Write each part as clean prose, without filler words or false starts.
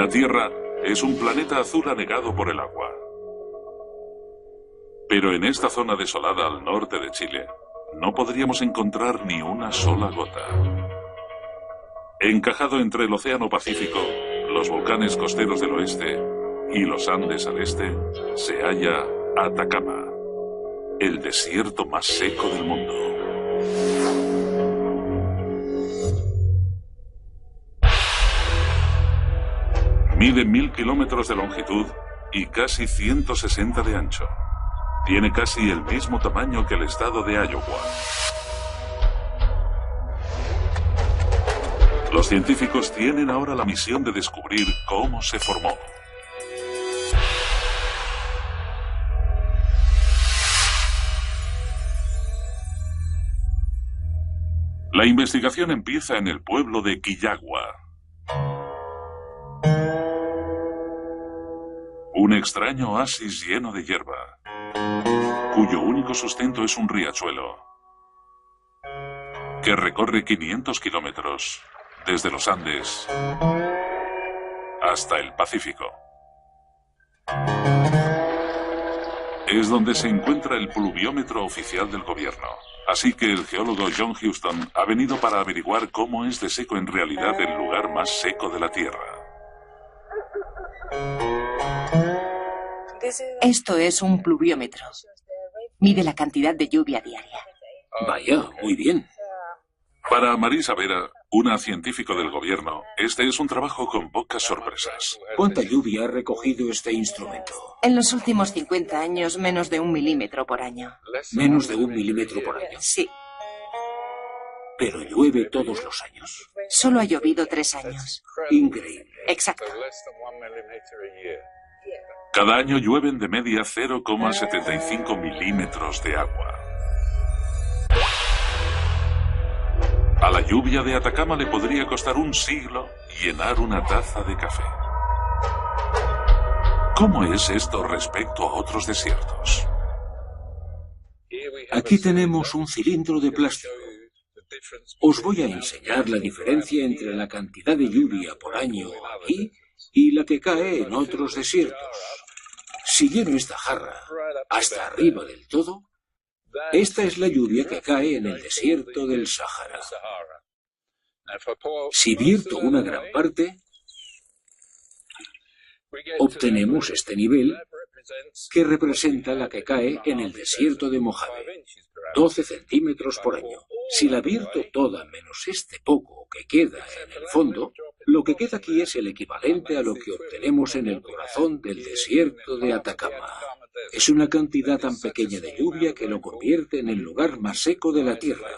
La Tierra es un planeta azul anegado por el agua. Pero en esta zona desolada al norte de Chile, no podríamos encontrar ni una sola gota. Encajado entre el Océano Pacífico, los volcanes costeros del oeste y los Andes al este, se halla Atacama, el desierto más seco del mundo. Mide 1000 kilómetros de longitud y casi 160 de ancho. Tiene casi el mismo tamaño que el estado de Iowa. Los científicos tienen ahora la misión de descubrir cómo se formó. La investigación empieza en el pueblo de Quillagua. Un extraño oasis lleno de hierba, cuyo único sustento es un riachuelo que recorre 500 kilómetros desde los Andes hasta el Pacífico. Es donde se encuentra el pluviómetro oficial del gobierno. Así que el geólogo John Houston ha venido para averiguar cómo es de seco en realidad el lugar más seco de la Tierra. Esto es un pluviómetro. Mide la cantidad de lluvia diaria. Vaya, muy bien. Para Marisa Vera, una científica del gobierno, este es un trabajo con pocas sorpresas. ¿Cuánta lluvia ha recogido este instrumento? En los últimos 50 años, menos de 1 milímetro por año. Menos de 1 milímetro por año. Sí. Pero llueve todos los años. Solo ha llovido 3 años. Increíble. Exacto. Cada año llueven de media 0,75 milímetros de agua. A la lluvia de Atacama le podría costar un siglo llenar una taza de café. ¿Cómo es esto respecto a otros desiertos? Aquí tenemos un cilindro de plástico. Os voy a enseñar la diferencia entre la cantidad de lluvia por año aquí y la que cae en otros desiertos. Si lleno esta jarra hasta arriba del todo, esta es la lluvia que cae en el desierto del Sahara. Si vierto una gran parte, obtenemos este nivel que representa la que cae en el desierto de Mojave, 12 centímetros por año. Si la vierto toda menos este poco que queda en el fondo, lo que queda aquí es el equivalente a lo que obtenemos en el corazón del desierto de Atacama. Es una cantidad tan pequeña de lluvia que lo convierte en el lugar más seco de la Tierra.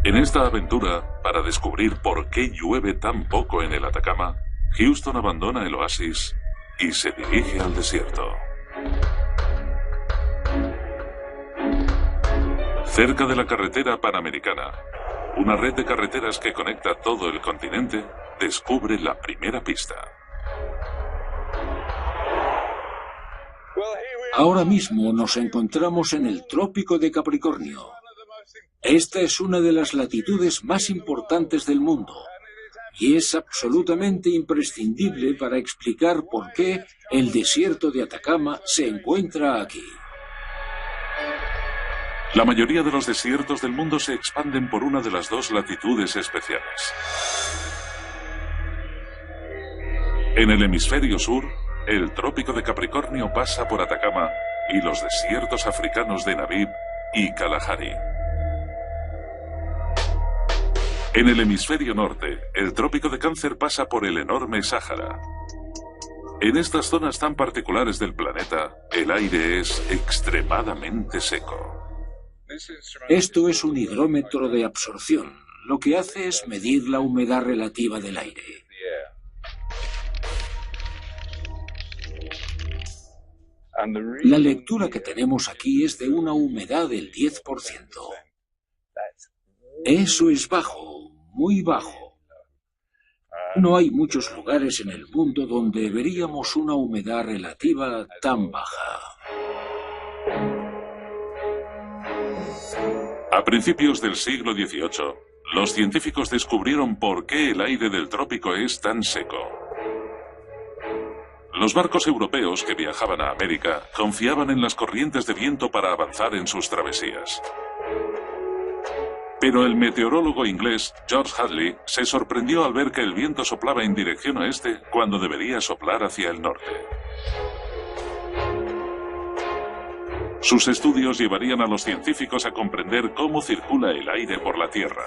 En esta aventura, para descubrir por qué llueve tan poco en el Atacama, Houston abandona el oasis y se dirige al desierto. Cerca de la carretera panamericana, una red de carreteras que conecta todo el continente, descubre la primera pista. Ahora mismo nos encontramos en el Trópico de Capricornio. Esta es una de las latitudes más importantes del mundo y es absolutamente imprescindible para explicar por qué el desierto de Atacama se encuentra aquí. La mayoría de los desiertos del mundo se expanden por una de las dos latitudes especiales. En el hemisferio sur, el Trópico de Capricornio pasa por Atacama y los desiertos africanos de Namib y Kalahari. En el hemisferio norte, el Trópico de Cáncer pasa por el enorme Sáhara. En estas zonas tan particulares del planeta, el aire es extremadamente seco. Esto es un higrómetro de absorción. Lo que hace es medir la humedad relativa del aire. La lectura que tenemos aquí es de una humedad del 10%. Eso es bajo, muy bajo. No hay muchos lugares en el mundo donde veríamos una humedad relativa tan baja. A principios del siglo XVIII, los científicos descubrieron por qué el aire del trópico es tan seco. Los barcos europeos que viajaban a América confiaban en las corrientes de viento para avanzar en sus travesías. Pero el meteorólogo inglés George Hadley se sorprendió al ver que el viento soplaba en dirección oeste cuando debería soplar hacia el norte. Sus estudios llevarían a los científicos a comprender cómo circula el aire por la Tierra.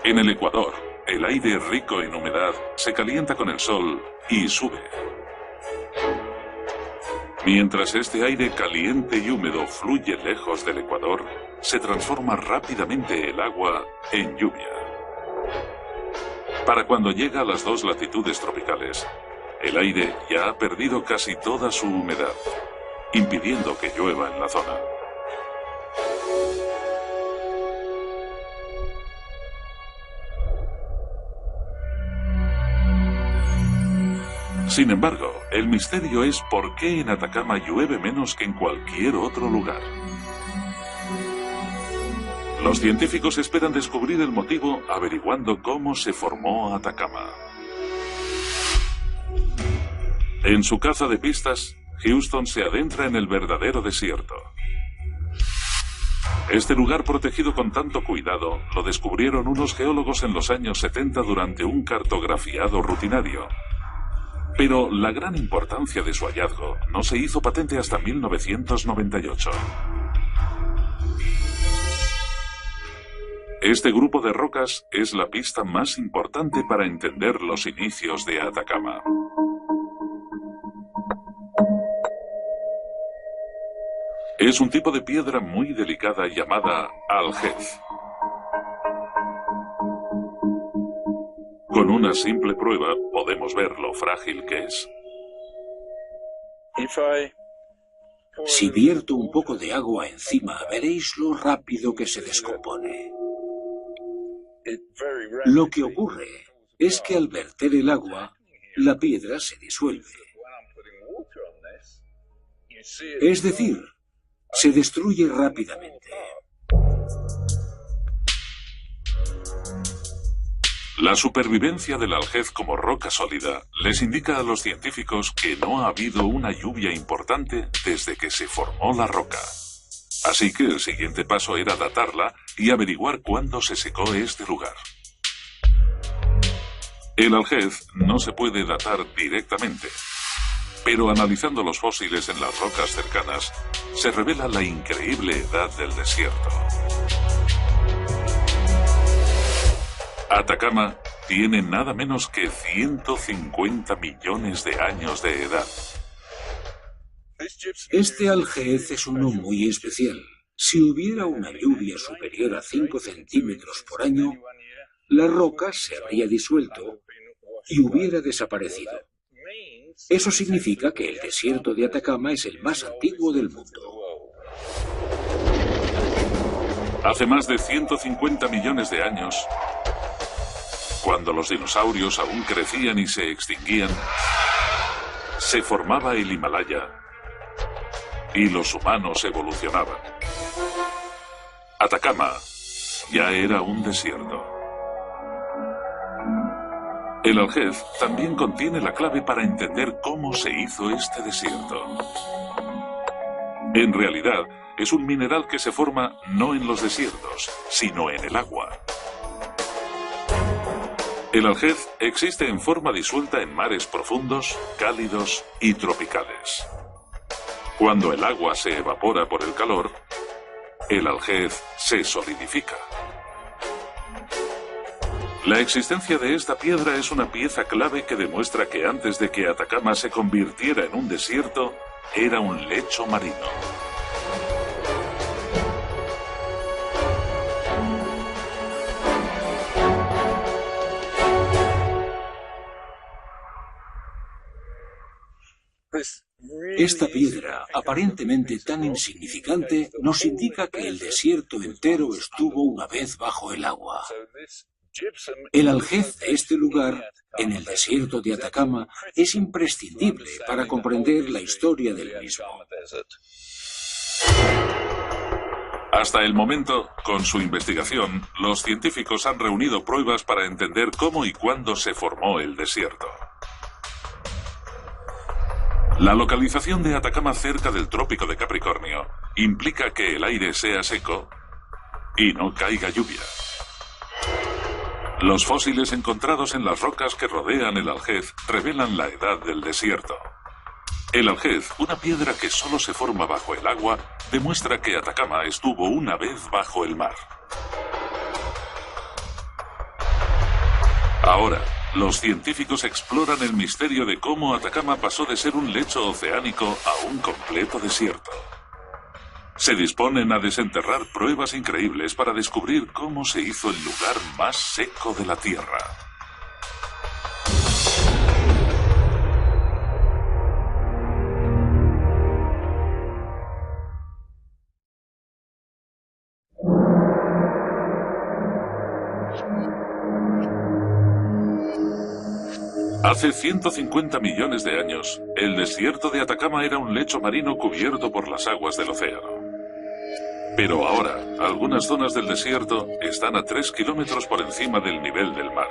En el Ecuador, el aire rico en humedad se calienta con el sol y sube. Mientras este aire caliente y húmedo fluye lejos del Ecuador, se transforma rápidamente el agua en lluvia. Para cuando llega a las 2 latitudes tropicales, el aire ya ha perdido casi toda su humedad, impidiendo que llueva en la zona. Sin embargo, el misterio es por qué en Atacama llueve menos que en cualquier otro lugar. Los científicos esperan descubrir el motivo averiguando cómo se formó Atacama. En su caza de pistas, Houston se adentra en el verdadero desierto. Este lugar protegido con tanto cuidado lo descubrieron unos geólogos en los años 70 durante un cartografiado rutinario. Pero la gran importancia de su hallazgo no se hizo patente hasta 1998. Este grupo de rocas es la pista más importante para entender los inicios de Atacama. Es un tipo de piedra muy delicada llamada aljez. Con una simple prueba podemos ver lo frágil que es. Si vierto un poco de agua encima, veréis lo rápido que se descompone. Lo que ocurre es que al verter el agua, la piedra se disuelve. Es decir, se destruye rápidamente. La supervivencia del aljez como roca sólida les indica a los científicos que no ha habido una lluvia importante desde que se formó la roca. Así que el siguiente paso era datarla y averiguar cuándo se secó este lugar. El aljez no se puede datar directamente, pero analizando los fósiles en las rocas cercanas, se revela la increíble edad del desierto. Atacama tiene nada menos que 150 millones de años de edad. Este aljez es uno muy especial. Si hubiera una lluvia superior a 5 centímetros por año, la roca se habría disuelto y hubiera desaparecido. Eso significa que el desierto de Atacama es el más antiguo del mundo. Hace más de 150 millones de años, cuando los dinosaurios aún crecían y se extinguían, se formaba el Himalaya y los humanos evolucionaban. Atacama ya era un desierto. El aljez también contiene la clave para entender cómo se hizo este desierto. En realidad, es un mineral que se forma no en los desiertos, sino en el agua. El aljez existe en forma disuelta en mares profundos, cálidos y tropicales. Cuando el agua se evapora por el calor, el aljez se solidifica. La existencia de esta piedra es una pieza clave que demuestra que antes de que Atacama se convirtiera en un desierto, era un lecho marino. Esta piedra, aparentemente tan insignificante, nos indica que el desierto entero estuvo una vez bajo el agua. El aljez de este lugar, en el desierto de Atacama, es imprescindible para comprender la historia del mismo. Hasta el momento, con su investigación, los científicos han reunido pruebas para entender cómo y cuándo se formó el desierto. La localización de Atacama cerca del trópico de Capricornio implica que el aire sea seco y no caiga lluvia. Los fósiles encontrados en las rocas que rodean el aljez revelan la edad del desierto. El aljez, una piedra que solo se forma bajo el agua, demuestra que Atacama estuvo una vez bajo el mar. Ahora, los científicos exploran el misterio de cómo Atacama pasó de ser un lecho oceánico a un completo desierto. Se disponen a desenterrar pruebas increíbles para descubrir cómo se hizo el lugar más seco de la Tierra. Hace 150 millones de años, el desierto de Atacama era un lecho marino cubierto por las aguas del océano. Pero ahora, algunas zonas del desierto están a 3 kilómetros por encima del nivel del mar.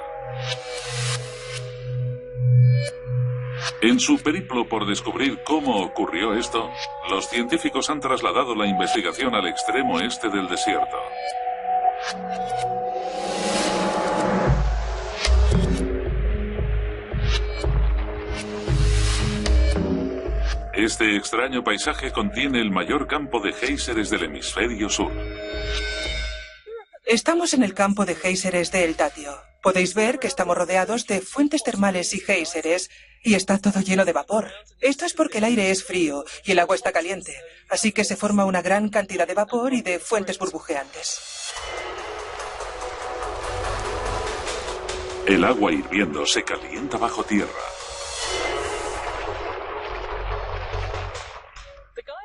En su periplo por descubrir cómo ocurrió esto, los científicos han trasladado la investigación al extremo este del desierto. Este extraño paisaje contiene el mayor campo de géiseres del hemisferio sur. Estamos en el campo de géiseres de El Tatio. Podéis ver que estamos rodeados de fuentes termales y géiseres y está todo lleno de vapor. Esto es porque el aire es frío y el agua está caliente, así que se forma una gran cantidad de vapor y de fuentes burbujeantes. El agua hirviendo se calienta bajo tierra.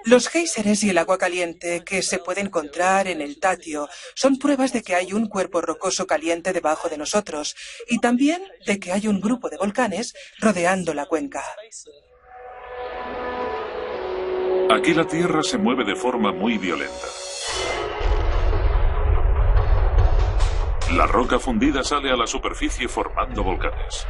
Los géiseres y el agua caliente que se puede encontrar en El Tatio son pruebas de que hay un cuerpo rocoso caliente debajo de nosotros y también de que hay un grupo de volcanes rodeando la cuenca. Aquí la tierra se mueve de forma muy violenta. La roca fundida sale a la superficie formando volcanes.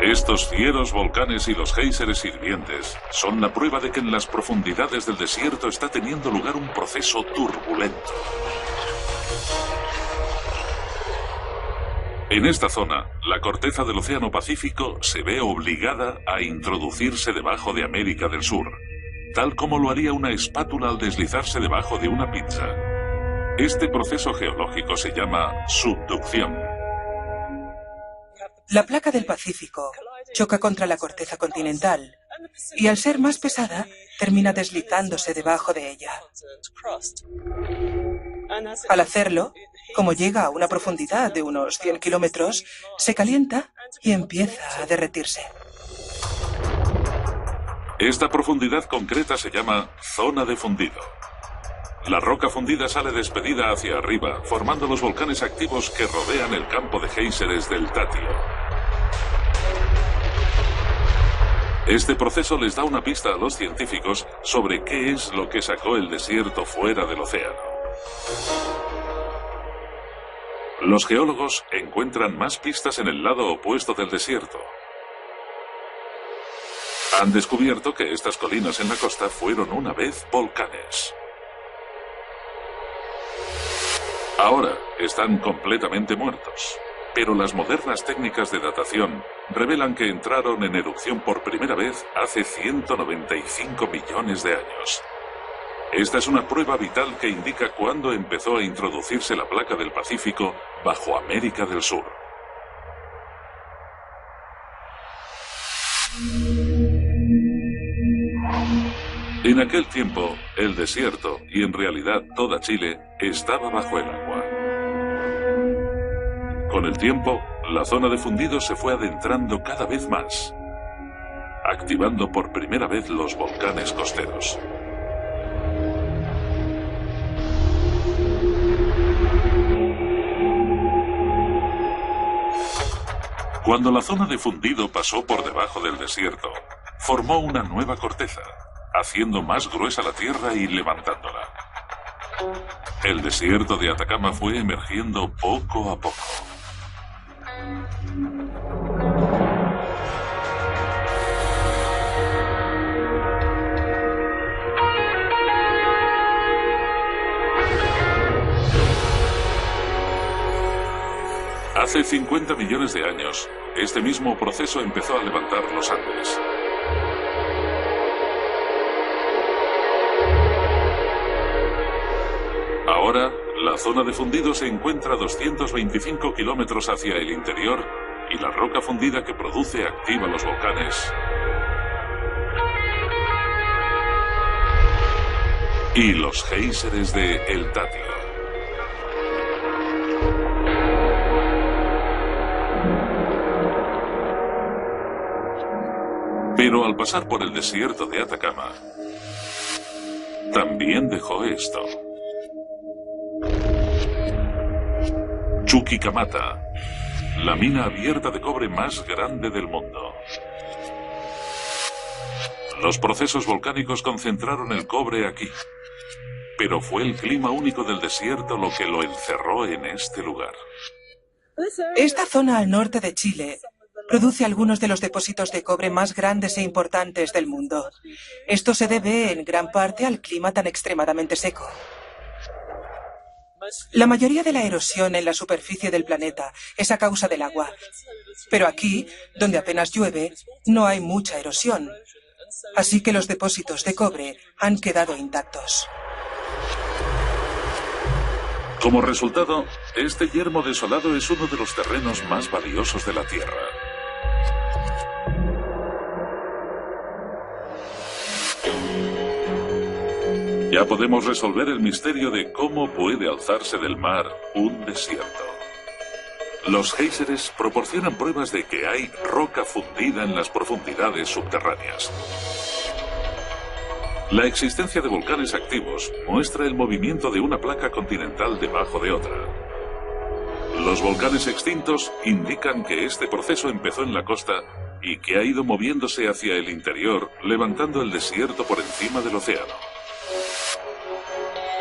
Estos fieros volcanes y los géiseres hirvientes son la prueba de que en las profundidades del desierto está teniendo lugar un proceso turbulento. En esta zona, la corteza del Océano Pacífico se ve obligada a introducirse debajo de América del Sur, tal como lo haría una espátula al deslizarse debajo de una pizza. Este proceso geológico se llama subducción. La placa del Pacífico choca contra la corteza continental y al ser más pesada, termina deslizándose debajo de ella. Al hacerlo, como llega a una profundidad de unos 100 kilómetros, se calienta y empieza a derretirse. Esta profundidad concreta se llama zona de fundido. La roca fundida sale despedida hacia arriba, formando los volcanes activos que rodean el campo de géiseres del Tatio. Este proceso les da una pista a los científicos sobre qué es lo que sacó el desierto fuera del océano. Los geólogos encuentran más pistas en el lado opuesto del desierto. Han descubierto que estas colinas en la costa fueron una vez volcanes. Ahora están completamente muertos, pero las modernas técnicas de datación revelan que entraron en erupción por primera vez hace 195 millones de años. Esta es una prueba vital que indica cuándo empezó a introducirse la placa del Pacífico bajo América del Sur. En aquel tiempo, el desierto, y en realidad toda Chile, estaba bajo el agua. Con el tiempo, la zona de fundido se fue adentrando cada vez más, activando por primera vez los volcanes costeros. Cuando la zona de fundido pasó por debajo del desierto, formó una nueva corteza. haciendo más gruesa la tierra y levantándola. El desierto de Atacama fue emergiendo poco a poco. Hace 50 millones de años, este mismo proceso empezó a levantar los Andes. Ahora, la zona de fundido se encuentra a 225 kilómetros hacia el interior y la roca fundida que produce activa los volcanes. Y los géiseres de El Tatio. Pero al pasar por el desierto de Atacama, también dejó esto. Chuquicamata, la mina abierta de cobre más grande del mundo. Los procesos volcánicos concentraron el cobre aquí, pero fue el clima único del desierto lo que lo encerró en este lugar. Esta zona al norte de Chile produce algunos de los depósitos de cobre más grandes e importantes del mundo. Esto se debe en gran parte al clima tan extremadamente seco. La mayoría de la erosión en la superficie del planeta es a causa del agua. Pero aquí, donde apenas llueve, no hay mucha erosión. Así que los depósitos de cobre han quedado intactos. Como resultado, este yermo desolado es uno de los terrenos más valiosos de la Tierra. Ya podemos resolver el misterio de cómo puede alzarse del mar un desierto. Los géiseres proporcionan pruebas de que hay roca fundida en las profundidades subterráneas. La existencia de volcanes activos muestra el movimiento de una placa continental debajo de otra. Los volcanes extintos indican que este proceso empezó en la costa y que ha ido moviéndose hacia el interior, levantando el desierto por encima del océano.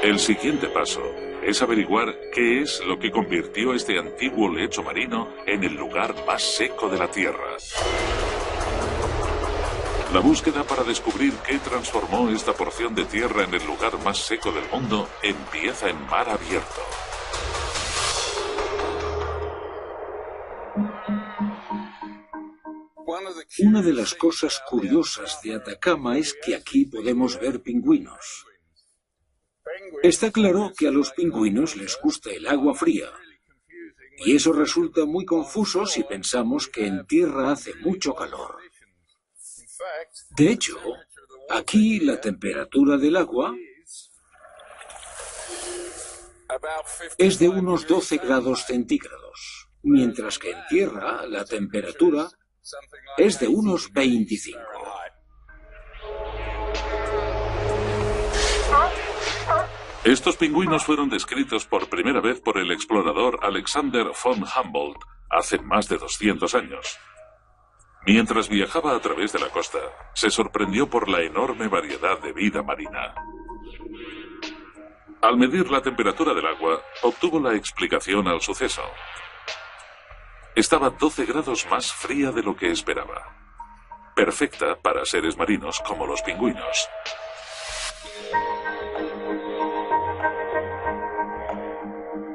El siguiente paso es averiguar qué es lo que convirtió este antiguo lecho marino en el lugar más seco de la Tierra. La búsqueda para descubrir qué transformó esta porción de tierra en el lugar más seco del mundo empieza en mar abierto. Una de las cosas curiosas de Atacama es que aquí podemos ver pingüinos. Está claro que a los pingüinos les gusta el agua fría. Y eso resulta muy confuso si pensamos que en tierra hace mucho calor. De hecho, aquí la temperatura del agua es de unos 12 grados centígrados, mientras que en tierra la temperatura es de unos 25. Estos pingüinos fueron descritos por primera vez por el explorador Alexander von Humboldt hace más de 200 años. Mientras viajaba a través de la costa, se sorprendió por la enorme variedad de vida marina. Al medir la temperatura del agua, obtuvo la explicación al suceso. Estaba 12 grados más fría de lo que esperaba. Perfecta para seres marinos como los pingüinos.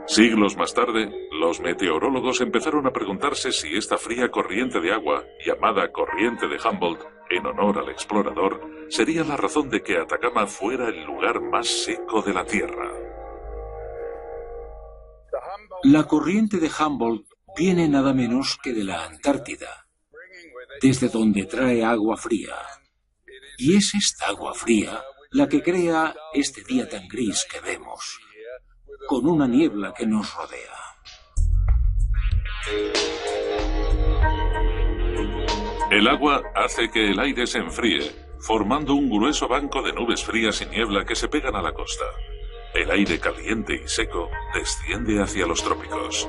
Siglos más tarde, los meteorólogos empezaron a preguntarse si esta fría corriente de agua, llamada corriente de Humboldt, en honor al explorador, sería la razón de que Atacama fuera el lugar más seco de la Tierra. La corriente de Humboldt viene nada menos que de la Antártida, desde donde trae agua fría. Y es esta agua fría la que crea este día tan gris que vemos, con una niebla que nos rodea. El agua hace que el aire se enfríe, formando un grueso banco de nubes frías y niebla que se pegan a la costa. El aire caliente y seco desciende hacia los trópicos.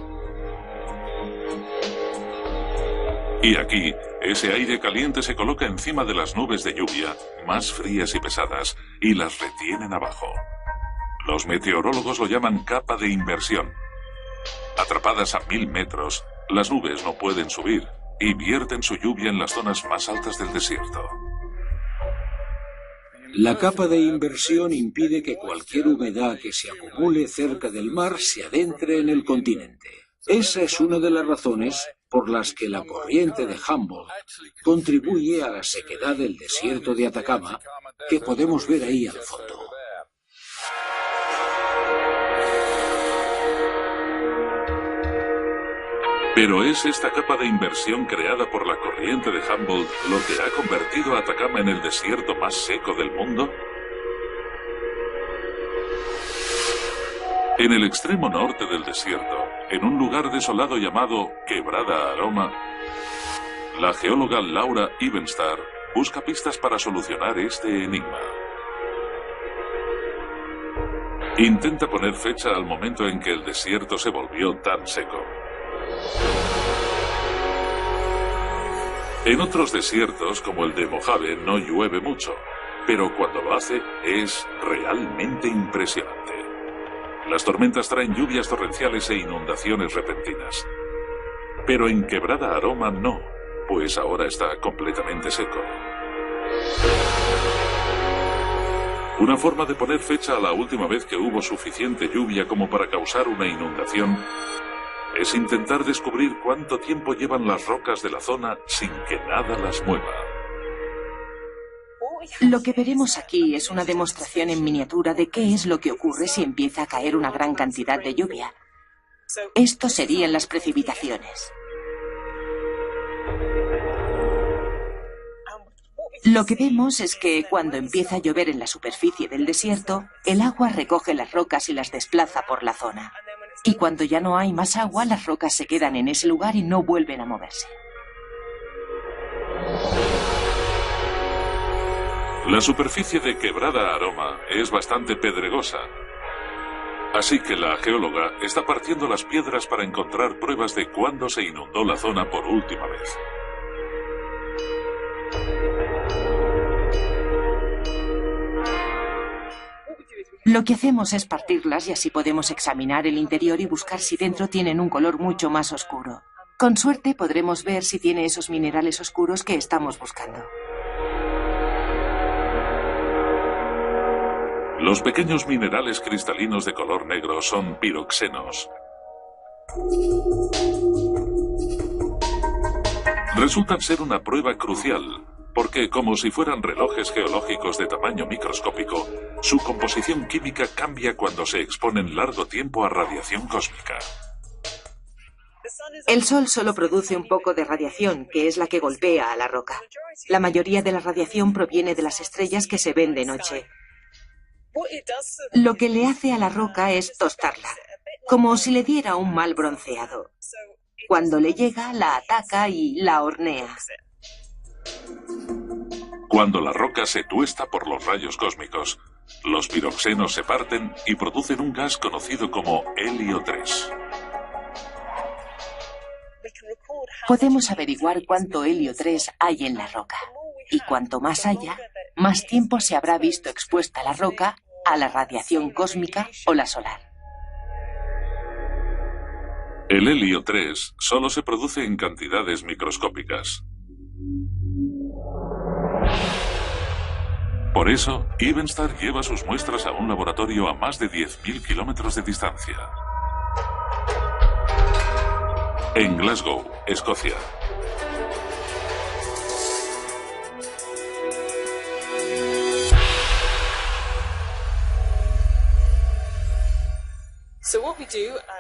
Y aquí, Ese aire caliente se coloca encima de las nubes de lluvia, más frías y pesadas, y las retienen abajo. Los meteorólogos lo llaman capa de inversión. Atrapadas a 1000 metros, las nubes no pueden subir y vierten su lluvia en las zonas más altas del desierto. La capa de inversión impide que cualquier humedad que se acumule cerca del mar se adentre en el continente. Esa es una de las razones por las que la corriente de Humboldt contribuye a la sequedad del desierto de Atacama, que podemos ver ahí al fondo. Pero ¿es esta capa de inversión creada por la corriente de Humboldt lo que ha convertido a Atacama en el desierto más seco del mundo? En el extremo norte del desierto, en un lugar desolado llamado Quebrada Aroma, la geóloga Laura Evenstar busca pistas para solucionar este enigma. Intenta poner fecha al momento en que el desierto se volvió tan seco. En otros desiertos, como el de Mojave, no llueve mucho, pero cuando lo hace es realmente impresionante. Las tormentas traen lluvias torrenciales e inundaciones repentinas. Pero en Quebrada Aroma no, pues ahora está completamente seco. Una forma de poner fecha a la última vez que hubo suficiente lluvia como para causar una inundación es intentar descubrir cuánto tiempo llevan las rocas de la zona sin que nada las mueva. Lo que veremos aquí es una demostración en miniatura de qué es lo que ocurre si empieza a caer una gran cantidad de lluvia. Esto serían las precipitaciones. Lo que vemos es que cuando empieza a llover en la superficie del desierto, el agua recoge las rocas y las desplaza por la zona. Y cuando ya no hay más agua, las rocas se quedan en ese lugar y no vuelven a moverse. La superficie de Quebrada Aroma es bastante pedregosa. Así que la geóloga está partiendo las piedras para encontrar pruebas de cuándo se inundó la zona por última vez. Lo que hacemos es partirlas y así podemos examinar el interior y buscar si dentro tienen un color mucho más oscuro. Con suerte podremos ver si tiene esos minerales oscuros que estamos buscando. Los pequeños minerales cristalinos de color negro son piroxenos. Resultan ser una prueba crucial, porque como si fueran relojes geológicos de tamaño microscópico, su composición química cambia cuando se exponen largo tiempo a radiación cósmica. El Sol solo produce un poco de radiación, que es la que golpea a la roca. La mayoría de la radiación proviene de las estrellas que se ven de noche. Lo que le hace a la roca es tostarla, como si le diera un mal bronceado. Cuando le llega, la ataca y la hornea. Cuando la roca se tuesta por los rayos cósmicos, los piroxenos se parten y producen un gas conocido como helio 3. Podemos averiguar cuánto helio 3 hay en la roca. Y cuanto más haya, más tiempo se habrá visto expuesta la roca a la radiación cósmica o la solar. El helio 3 solo se produce en cantidades microscópicas. Por eso, Evenstar lleva sus muestras a un laboratorio a más de 10.000 kilómetros de distancia. En Glasgow, Escocia.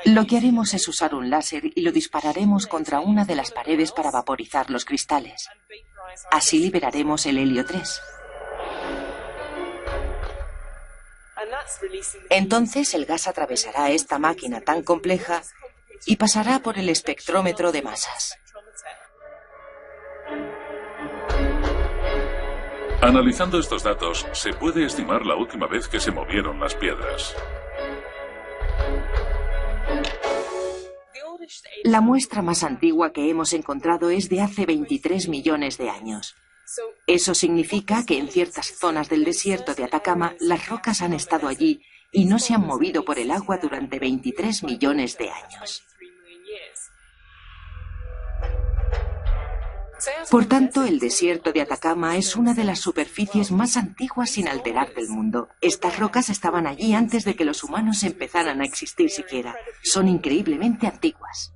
Lo que haremos es usar un láser y lo dispararemos contra una de las paredes para vaporizar los cristales. Así liberaremos el helio 3. Entonces el gas atravesará esta máquina tan compleja y pasará por el espectrómetro de masas. Analizando estos datos, se puede estimar la última vez que se movieron las piedras. La muestra más antigua que hemos encontrado es de hace 23 millones de años. Eso significa que en ciertas zonas del desierto de Atacama las rocas han estado allí y no se han movido por el agua durante 23 millones de años. Por tanto, el desierto de Atacama es una de las superficies más antiguas sin alterar del mundo. Estas rocas estaban allí antes de que los humanos empezaran a existir siquiera. Son increíblemente antiguas.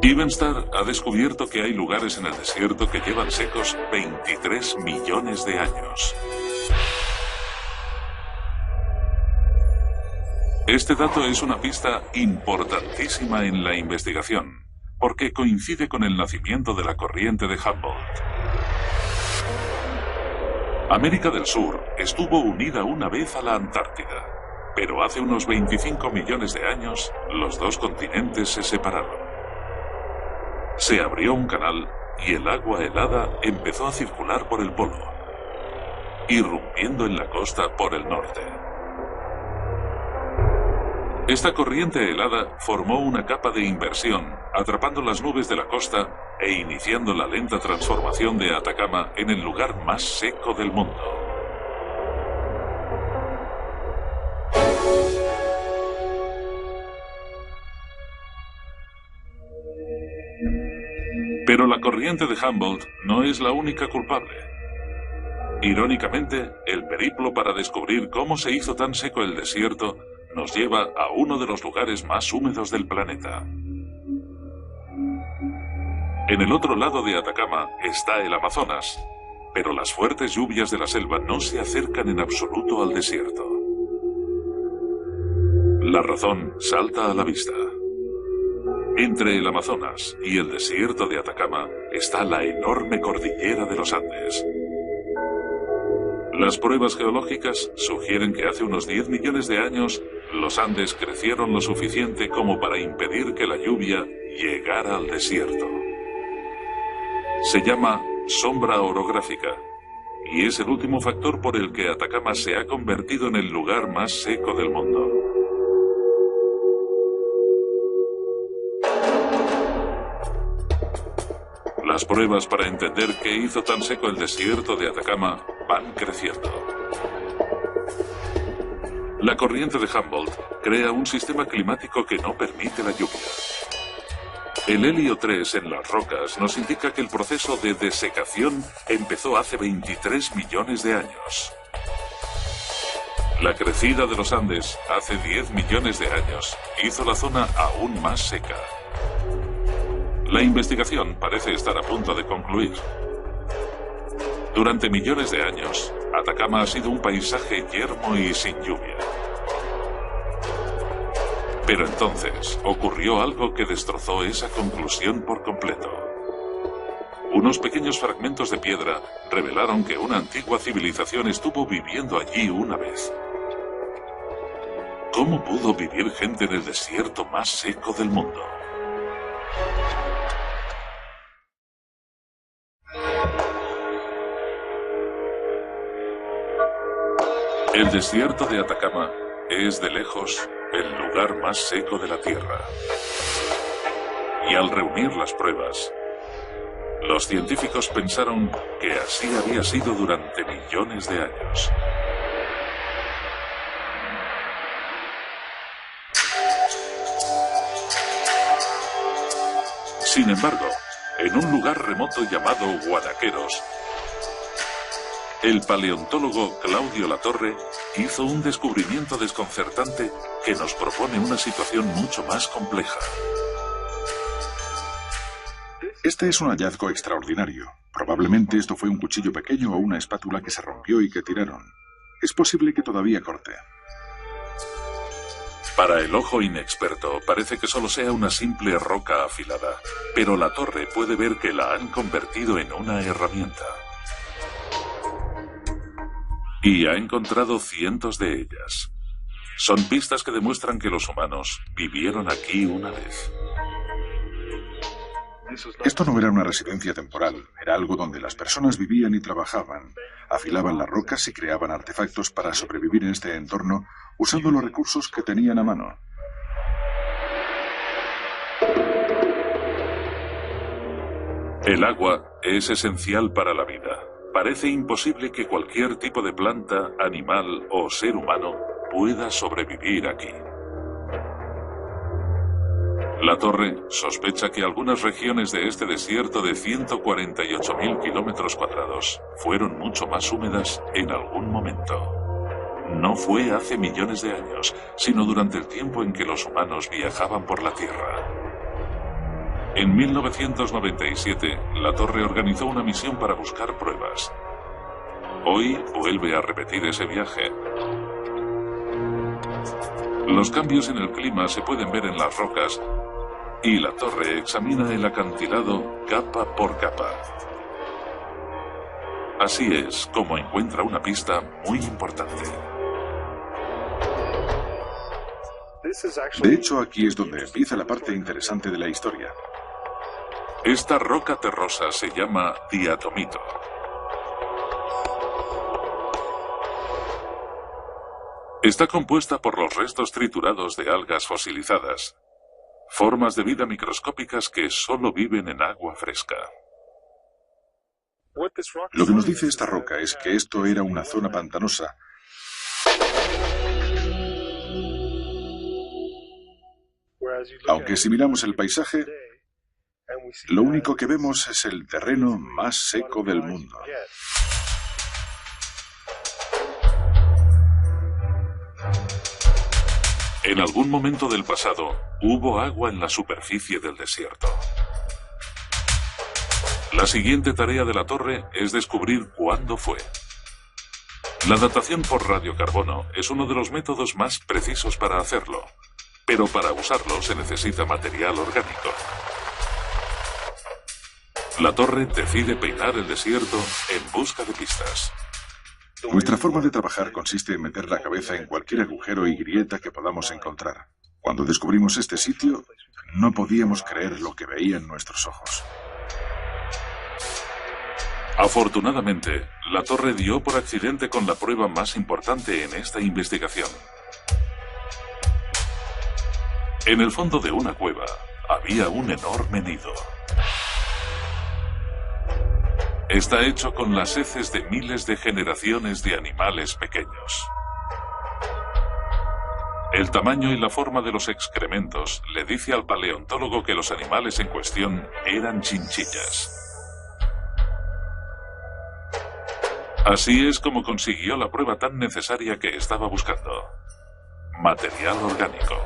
Evenstar ha descubierto que hay lugares en el desierto que llevan secos 23 millones de años. Este dato es una pista importantísima en la investigación, porque coincide con el nacimiento de la corriente de Humboldt. América del Sur estuvo unida una vez a la Antártida, pero hace unos 25 millones de años los dos continentes se separaron. Se abrió un canal y el agua helada empezó a circular por el polo, irrumpiendo en la costa por el norte. Esta corriente helada formó una capa de inversión, atrapando las nubes de la costa e iniciando la lenta transformación de Atacama en el lugar más seco del mundo. Pero la corriente de Humboldt no es la única culpable. Irónicamente, el periplo para descubrir cómo se hizo tan seco el desierto nos lleva a uno de los lugares más húmedos del planeta. En el otro lado de Atacama está el Amazonas, pero las fuertes lluvias de la selva no se acercan en absoluto al desierto. La razón salta a la vista. Entre el Amazonas y el desierto de Atacama está la enorme cordillera de los Andes. Las pruebas geológicas sugieren que hace unos 10 millones de años los Andes crecieron lo suficiente como para impedir que la lluvia llegara al desierto. Se llama sombra orográfica y es el último factor por el que Atacama se ha convertido en el lugar más seco del mundo. Las pruebas para entender qué hizo tan seco el desierto de Atacama van creciendo. La corriente de Humboldt crea un sistema climático que no permite la lluvia. El helio 3 en las rocas nos indica que el proceso de desecación empezó hace 23 millones de años. La crecida de los Andes hace 10 millones de años hizo la zona aún más seca. La investigación parece estar a punto de concluir. Durante millones de años, Atacama ha sido un paisaje yermo y sin lluvia. Pero entonces ocurrió algo que destrozó esa conclusión por completo. Unos pequeños fragmentos de piedra revelaron que una antigua civilización estuvo viviendo allí una vez. ¿Cómo pudo vivir gente en el desierto más seco del mundo? El desierto de Atacama es de lejos el lugar más seco de la Tierra. Y al reunir las pruebas, los científicos pensaron que así había sido durante millones de años. Sin embargo, en un lugar remoto llamado Guanaqueros, el paleontólogo Claudio Latorre hizo un descubrimiento desconcertante que nos propone una situación mucho más compleja. Este es un hallazgo extraordinario. Probablemente esto fue un cuchillo pequeño o una espátula que se rompió y que tiraron. Es posible que todavía corte. Para el ojo inexperto parece que solo sea una simple roca afilada, pero Latorre puede ver que la han convertido en una herramienta. Y ha encontrado cientos de ellas. Son pistas que demuestran que los humanos vivieron aquí una vez. Esto no era una residencia temporal, era algo donde las personas vivían y trabajaban, afilaban las rocas y creaban artefactos para sobrevivir en este entorno usando los recursos que tenían a mano. El agua es esencial para la vida. Parece imposible que cualquier tipo de planta, animal o ser humano pueda sobrevivir aquí. La Torre sospecha que algunas regiones de este desierto de 148.000 kilómetros cuadrados fueron mucho más húmedas en algún momento. No fue hace millones de años, sino durante el tiempo en que los humanos viajaban por la Tierra. En 1997, la Torre organizó una misión para buscar pruebas. Hoy vuelve a repetir ese viaje. Los cambios en el clima se pueden ver en las rocas y la Torre examina el acantilado capa por capa. Así es como encuentra una pista muy importante. De hecho, aquí es donde empieza la parte interesante de la historia. Esta roca terrosa se llama diatomito. Está compuesta por los restos triturados de algas fosilizadas, formas de vida microscópicas que solo viven en agua fresca. Lo que nos dice esta roca es que esto era una zona pantanosa. Aunque si miramos el paisaje, lo único que vemos es el terreno más seco del mundo. En algún momento del pasado, hubo agua en la superficie del desierto. La siguiente tarea de la Torre es descubrir cuándo fue. La datación por radiocarbono es uno de los métodos más precisos para hacerlo, pero para usarlo se necesita material orgánico. La Torre decide peinar el desierto en busca de pistas. Nuestra forma de trabajar consiste en meter la cabeza en cualquier agujero y grieta que podamos encontrar. Cuando descubrimos este sitio, no podíamos creer lo que veían nuestros ojos. Afortunadamente, la Torre dio por accidente con la prueba más importante en esta investigación. En el fondo de una cueva había un enorme nido. Está hecho con las heces de miles de generaciones de animales pequeños. El tamaño y la forma de los excrementos le dice al paleontólogo que los animales en cuestión eran chinchillas. Así es como consiguió la prueba tan necesaria que estaba buscando: material orgánico.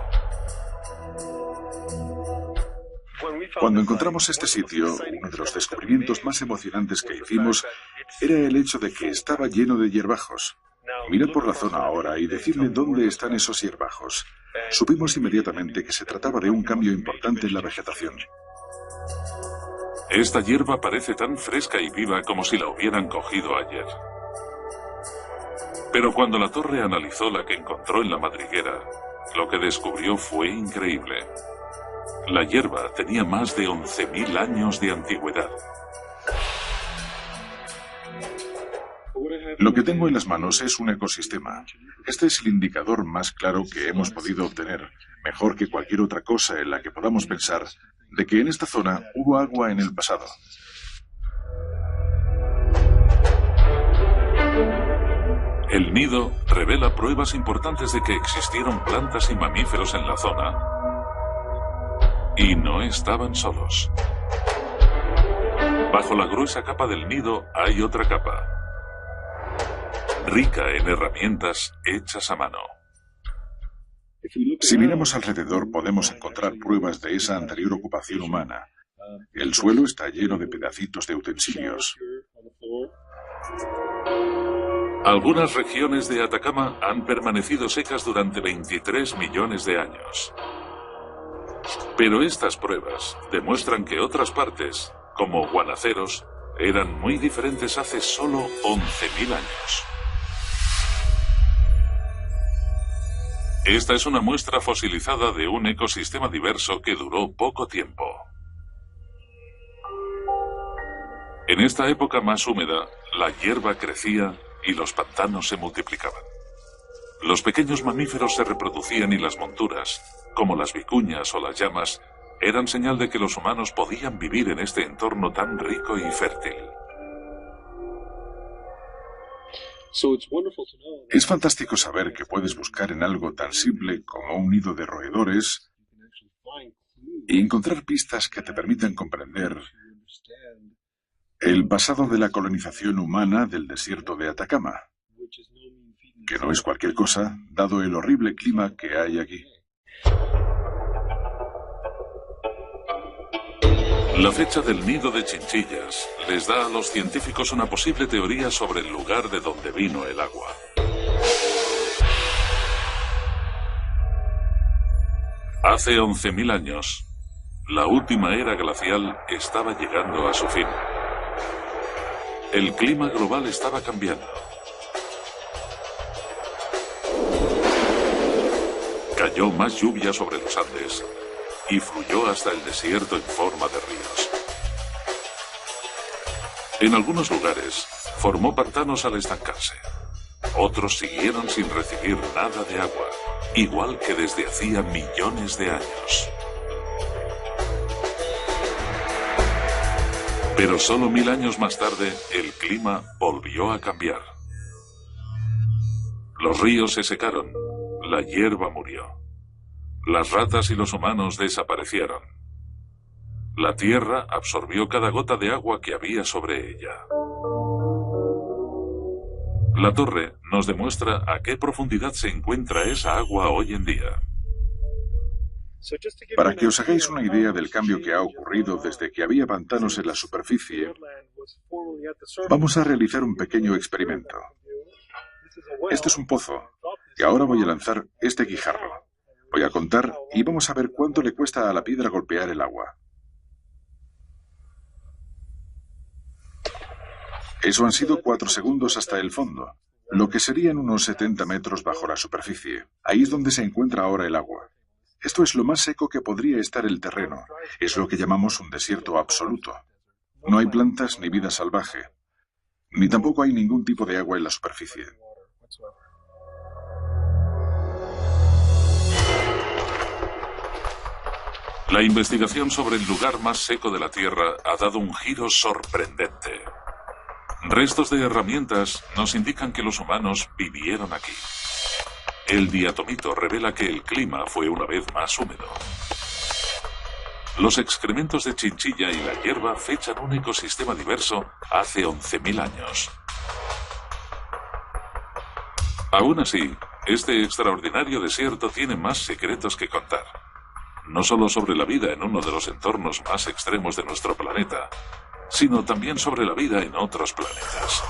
Cuando encontramos este sitio, uno de los descubrimientos más emocionantes que hicimos era el hecho de que estaba lleno de hierbajos. Mirad por la zona ahora y decidme dónde están esos hierbajos. Supimos inmediatamente que se trataba de un cambio importante en la vegetación. Esta hierba parece tan fresca y viva como si la hubieran cogido ayer. Pero cuando la Torre analizó la que encontró en la madriguera, lo que descubrió fue increíble. La hierba tenía más de 11.000 años de antigüedad. Lo que tengo en las manos es un ecosistema. Este es el indicador más claro que hemos podido obtener, mejor que cualquier otra cosa en la que podamos pensar, de que en esta zona hubo agua en el pasado. El nido revela pruebas importantes de que existieron plantas y mamíferos en la zona. Y no estaban solos. Bajo la gruesa capa del nido hay otra capa, rica en herramientas hechas a mano. Si miramos alrededor podemos encontrar pruebas de esa anterior ocupación humana. El suelo está lleno de pedacitos de utensilios. Algunas regiones de Atacama han permanecido secas durante 23 millones de años. Pero estas pruebas demuestran que otras partes, como Guanaceros, eran muy diferentes hace solo 11.000 años. Esta es una muestra fosilizada de un ecosistema diverso que duró poco tiempo. En esta época más húmeda, la hierba crecía y los pantanos se multiplicaban. Los pequeños mamíferos se reproducían y las monturas, como las vicuñas o las llamas, eran señal de que los humanos podían vivir en este entorno tan rico y fértil. Es fantástico saber que puedes buscar en algo tan simple como un nido de roedores y encontrar pistas que te permitan comprender el pasado de la colonización humana del desierto de Atacama, que no es cualquier cosa, dado el horrible clima que hay aquí. La fecha del nido de chinchillas les da a los científicos una posible teoría sobre el lugar de donde vino el agua. Hace 11.000 años, la última era glacial estaba llegando a su fin. El clima global estaba cambiando. Cayó más lluvia sobre los Andes y fluyó hasta el desierto en forma de ríos. En algunos lugares, formó pantanos al estancarse. Otros siguieron sin recibir nada de agua, igual que desde hacía millones de años. Pero solo 1000 años más tarde, el clima volvió a cambiar. Los ríos se secaron, la hierba murió. Las ratas y los humanos desaparecieron. La tierra absorbió cada gota de agua que había sobre ella. La torre nos demuestra a qué profundidad se encuentra esa agua hoy en día. Para que os hagáis una idea del cambio que ha ocurrido desde que había pantanos en la superficie, vamos a realizar un pequeño experimento. Este es un pozo, y ahora voy a lanzar este guijarro. Voy a contar y vamos a ver cuánto le cuesta a la piedra golpear el agua. Eso han sido 4 segundos hasta el fondo, lo que serían unos 70 metros bajo la superficie. Ahí es donde se encuentra ahora el agua. Esto es lo más seco que podría estar el terreno. Es lo que llamamos un desierto absoluto. No hay plantas ni vida salvaje, ni tampoco hay ningún tipo de agua en la superficie. La investigación sobre el lugar más seco de la Tierra ha dado un giro sorprendente. Restos de herramientas nos indican que los humanos vivieron aquí. El diatomito revela que el clima fue una vez más húmedo. Los excrementos de chinchilla y la hierba fechan un ecosistema diverso hace 11.000 años. Aún así, este extraordinario desierto tiene más secretos que contar. No solo sobre la vida en uno de los entornos más extremos de nuestro planeta, sino también sobre la vida en otros planetas.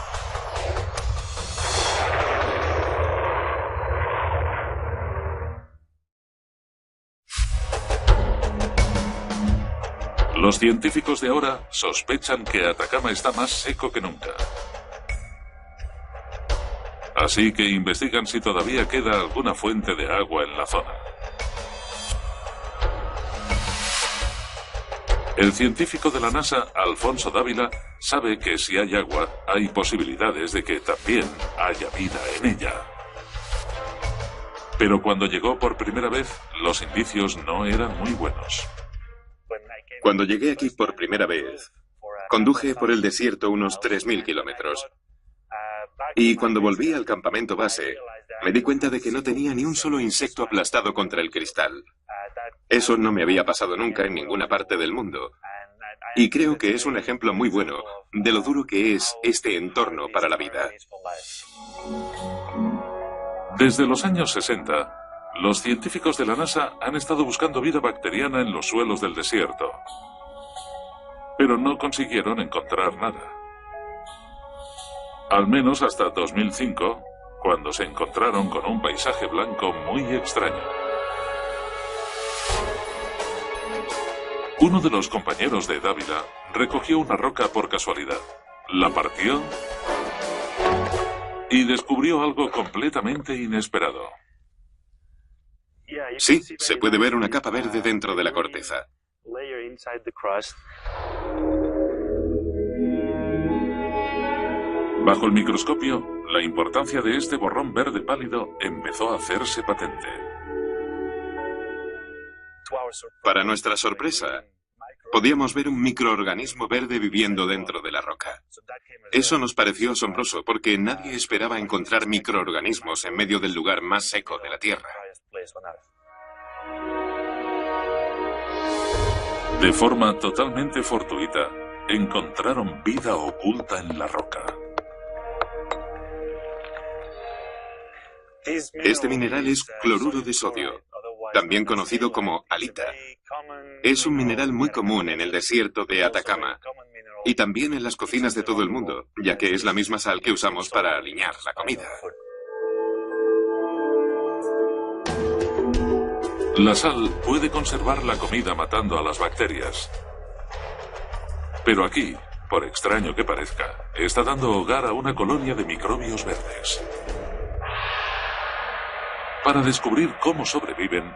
Los científicos de ahora sospechan que Atacama está más seco que nunca. Así que investigan si todavía queda alguna fuente de agua en la zona. El científico de la NASA, Alfonso Dávila, sabe que si hay agua, hay posibilidades de que también haya vida en ella. Pero cuando llegó por primera vez, los indicios no eran muy buenos. Cuando llegué aquí por primera vez, conduje por el desierto unos 3.000 kilómetros. Y cuando volví al campamento base, me di cuenta de que no tenía ni un solo insecto aplastado contra el cristal. Eso no me había pasado nunca en ninguna parte del mundo. Y creo que es un ejemplo muy bueno de lo duro que es este entorno para la vida. Desde los años 60, los científicos de la NASA han estado buscando vida bacteriana en los suelos del desierto. Pero no consiguieron encontrar nada. Al menos hasta 2005, cuando se encontraron con un paisaje blanco muy extraño. Uno de los compañeros de Dávila recogió una roca por casualidad, la partió y descubrió algo completamente inesperado. Sí, se puede ver una capa verde dentro de la corteza. Bajo el microscopio, la importancia de este borrón verde pálido empezó a hacerse patente. Para nuestra sorpresa, podíamos ver un microorganismo verde viviendo dentro de la roca. Eso nos pareció asombroso porque nadie esperaba encontrar microorganismos en medio del lugar más seco de la Tierra. De forma totalmente fortuita, encontraron vida oculta en la roca. Este mineral es cloruro de sodio, también conocido como halita. Es un mineral muy común en el desierto de Atacama y también en las cocinas de todo el mundo, ya que es la misma sal que usamos para aliñar la comida. La sal puede conservar la comida matando a las bacterias. Pero aquí, por extraño que parezca, está dando hogar a una colonia de microbios verdes. Para descubrir cómo sobreviven,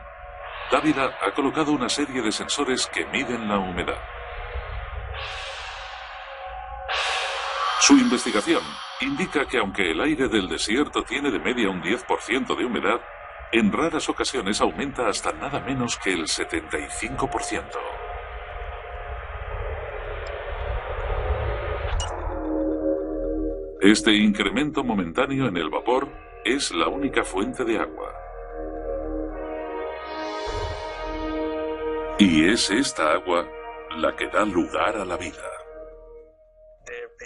Dávila ha colocado una serie de sensores que miden la humedad. Su investigación indica que aunque el aire del desierto tiene de media un 10% de humedad, en raras ocasiones aumenta hasta nada menos que el 75%. Este incremento momentáneo en el vapor es la única fuente de agua. Y es esta agua la que da lugar a la vida.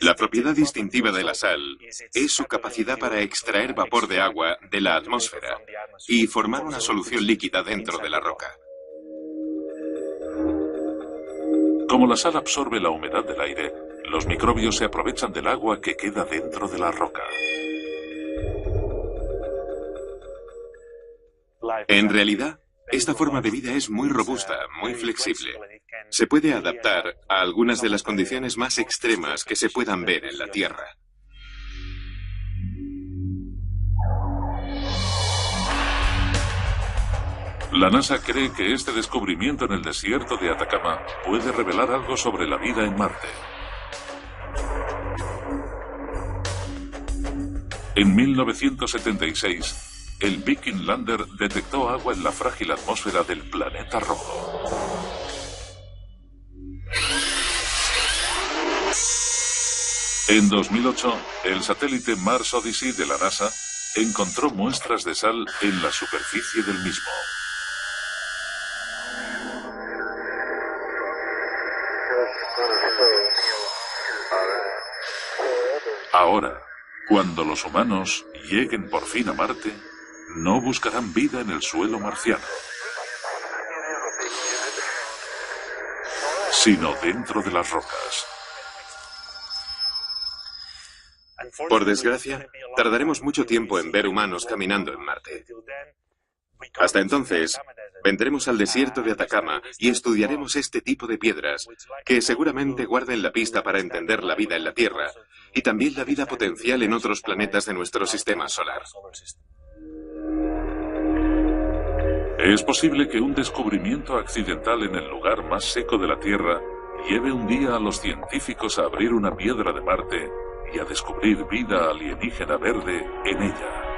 La propiedad distintiva de la sal es su capacidad para extraer vapor de agua de la atmósfera y formar una solución líquida dentro de la roca. Como la sal absorbe la humedad del aire, los microbios se aprovechan del agua que queda dentro de la roca. En realidad, esta forma de vida es muy robusta, muy flexible. Se puede adaptar a algunas de las condiciones más extremas que se puedan ver en la Tierra. La NASA cree que este descubrimiento en el desierto de Atacama puede revelar algo sobre la vida en Marte. En 1976, el Viking Lander detectó agua en la frágil atmósfera del planeta rojo. En 2008, el satélite Mars Odyssey de la NASA encontró muestras de sal en la superficie del mismo. Ahora, cuando los humanos lleguen por fin a Marte, no buscarán vida en el suelo marciano, sino dentro de las rocas. Por desgracia, tardaremos mucho tiempo en ver humanos caminando en Marte. Hasta entonces, vendremos al desierto de Atacama y estudiaremos este tipo de piedras, que seguramente guarden la pista para entender la vida en la Tierra y también la vida potencial en otros planetas de nuestro sistema solar. Es posible que un descubrimiento accidental en el lugar más seco de la Tierra lleve un día a los científicos a abrir una piedra de Marte y a descubrir vida alienígena verde en ella.